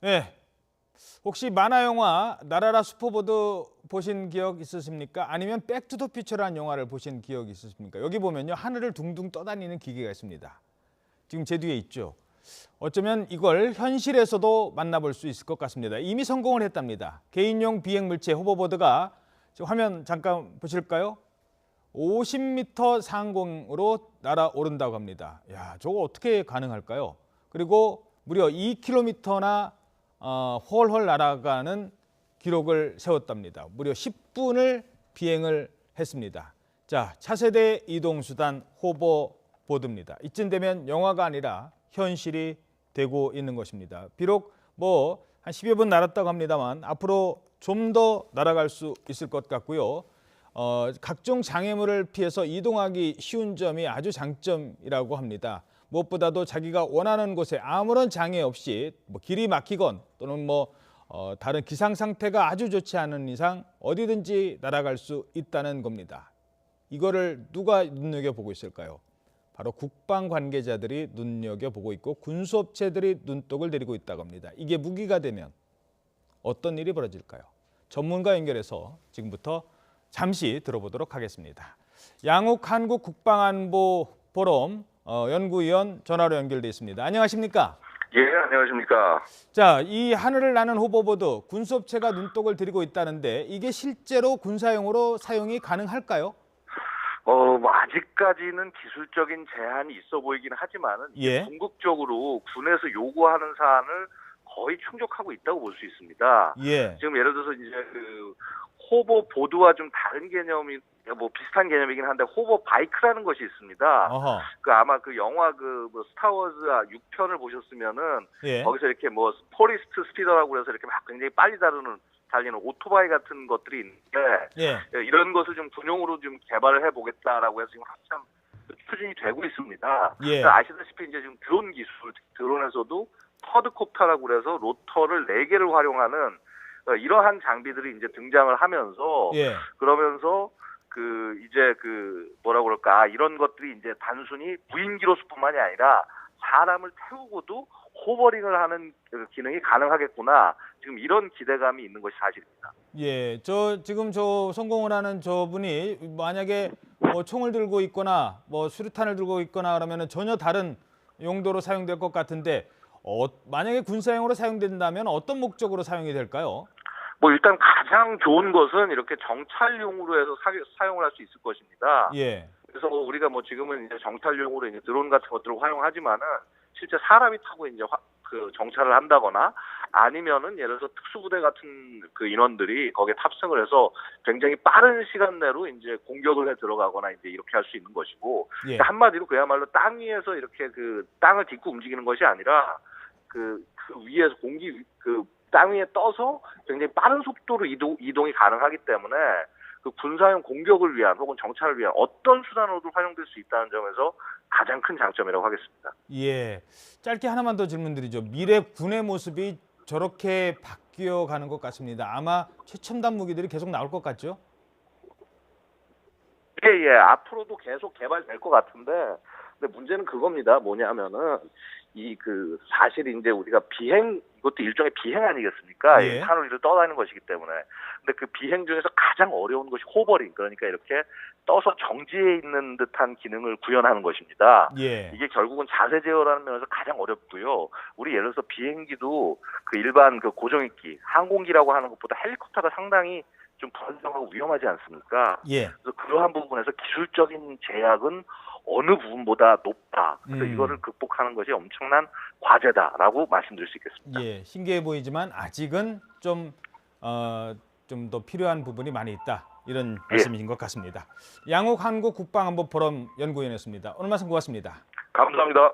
네. 혹시 만화 영화 나라라 슈퍼보드 보신 기억 있으십니까? 아니면 백투더퓨처라는 영화를 보신 기억 있으십니까? 여기 보면요, 하늘을 둥둥 떠다니는 기계가 있습니다. 지금 제 뒤에 있죠. 어쩌면 이걸 현실에서도 만나볼 수 있을 것 같습니다. 이미 성공을 했답니다. 개인용 비행 물체 호버보드가 지금 화면 잠깐 보실까요? 50m 상공으로 날아오른다고 합니다. 야, 저거 어떻게 가능할까요? 그리고 무려 2km나 훨훨 날아가는 기록을 세웠답니다. 무려 10분을 비행을 했습니다. 자, 차세대 이동수단 호버보드입니다. 이쯤 되면 영화가 아니라 현실이 되고 있는 것입니다. 비록 뭐 한 10여 분 날았다고 합니다만 앞으로 좀 더 날아갈 수 있을 것 같고요. 각종 장애물을 피해서 이동하기 쉬운 점이 아주 장점이라고 합니다. 무엇보다도 자기가 원하는 곳에 아무런 장애 없이 뭐 길이 막히건 또는 다른 기상 상태가 아주 좋지 않은 이상 어디든지 날아갈 수 있다는 겁니다. 이거를 누가 눈여겨보고 있을까요? 바로 국방 관계자들이 눈여겨보고 있고 군수업체들이 눈독을 들이고 있다고 합니다. 이게 무기가 되면 어떤 일이 벌어질까요? 전문가 연결해서 지금부터 잠시 들어보도록 하겠습니다. 양욱 한국국방안보포럼 연구위원 전화로 연결돼 있습니다. 안녕하십니까? 예, 안녕하십니까? 자, 이 하늘을 나는 호버보드 군수업체가 눈독을 들이고 있다는데 이게 실제로 군사용으로 사용이 가능할까요? 뭐 아직까지는 기술적인 제한이 있어 보이긴 하지만은 예. 궁극적으로 군에서 요구하는 사안을 거의 충족하고 있다고 볼 수 있습니다. 예. 지금 예를 들어서 이제 그 호버보드와 좀 다른 개념이 뭐 비슷한 개념이긴 한데 호버 바이크라는 것이 있습니다. 어허. 그 아마 그 영화 뭐 스타워즈 6편을 보셨으면은 예. 거기서 이렇게 뭐 포리스트 스피더라고 그래서 이렇게 막 굉장히 빨리 달리는 오토바이 같은 것들이 있는데 예. 이런 것을 좀 군용으로 좀 개발을 해보겠다라고 해서 지금 한참 추진이 되고 있습니다. 예. 아시다시피 이제 지금 드론 기술, 드론에서도 쿼드콥터라고 그래서 로터를 4개를 활용하는 이러한 장비들이 이제 등장을 하면서 예. 그러면서 이제 뭐라 그럴까 이런 것들이 이제 단순히 무인기로서뿐만이 아니라 사람을 태우고도 호버링을 하는 기능이 가능하겠구나. 지금 이런 기대감이 있는 것이 사실입니다. 예, 지금 성공을 하는 저분이 만약에 뭐 총을 들고 있거나 뭐 수류탄을 들고 있거나 그러면은 전혀 다른 용도로 사용될 것 같은데 만약에 군사용으로 사용된다면 어떤 목적으로 사용이 될까요? 뭐 일단 가장 좋은 것은 이렇게 정찰용으로 해서 사용을 할 수 있을 것입니다. 예. 그래서 우리가 뭐 지금은 이제 정찰용으로 이제 드론 같은 것들을 활용하지만은 실제 사람이 타고 이제 정찰을 한다거나 아니면은 예를 들어서 특수부대 같은 그 인원들이 거기에 탑승을 해서 굉장히 빠른 시간 내로 이제 공격을 해 들어가거나 이제 이렇게 할 수 있는 것이고 예. 한마디로 그야말로 땅 위에서 이렇게 땅을 딛고 움직이는 것이 아니라 그 위에서 땅 위에 떠서 굉장히 빠른 속도로 이동이 가능하기 때문에 그 군사용 공격을 위한 혹은 정찰을 위한 어떤 수단으로도 활용될 수 있다는 점에서 가장 큰 장점이라고 하겠습니다. 예. 짧게 하나만 더 질문드리죠. 미래 군의 모습이 저렇게 바뀌어가는 것 같습니다. 아마 최첨단 무기들이 계속 나올 것 같죠? 예. 앞으로도 계속 개발될 것 같은데, 근데 문제는 그겁니다. 뭐냐면은 사실 이제 우리가 이것도 일종의 비행 아니겠습니까? 예. 하늘 위를 떠다니는 것이기 때문에. 근데 그 비행 중에서 가장 어려운 것이 호버링. 그러니까 이렇게 떠서 정지해 있는 듯한 기능을 구현하는 것입니다. 예. 이게 결국은 자세 제어라는 면에서 가장 어렵고요. 우리 예를 들어서 비행기도 일반 고정익기, 항공기라고 하는 것보다 헬리콥터가 상당히 좀 불안정하고 위험하지 않습니까? 예. 그래서 그러한 부분에서 기술적인 제약은 어느 부분보다 높다. 그래서 이거를 극복하는 것이 엄청난 과제다라고 말씀드릴 수 있겠습니다. 예. 신기해 보이지만 아직은 좀 더 필요한 부분이 많이 있다. 이런 말씀이신 것 같습니다. 양욱 한국국방안보포럼 연구위원이었습니다. 오늘 말씀 고맙습니다. 감사합니다.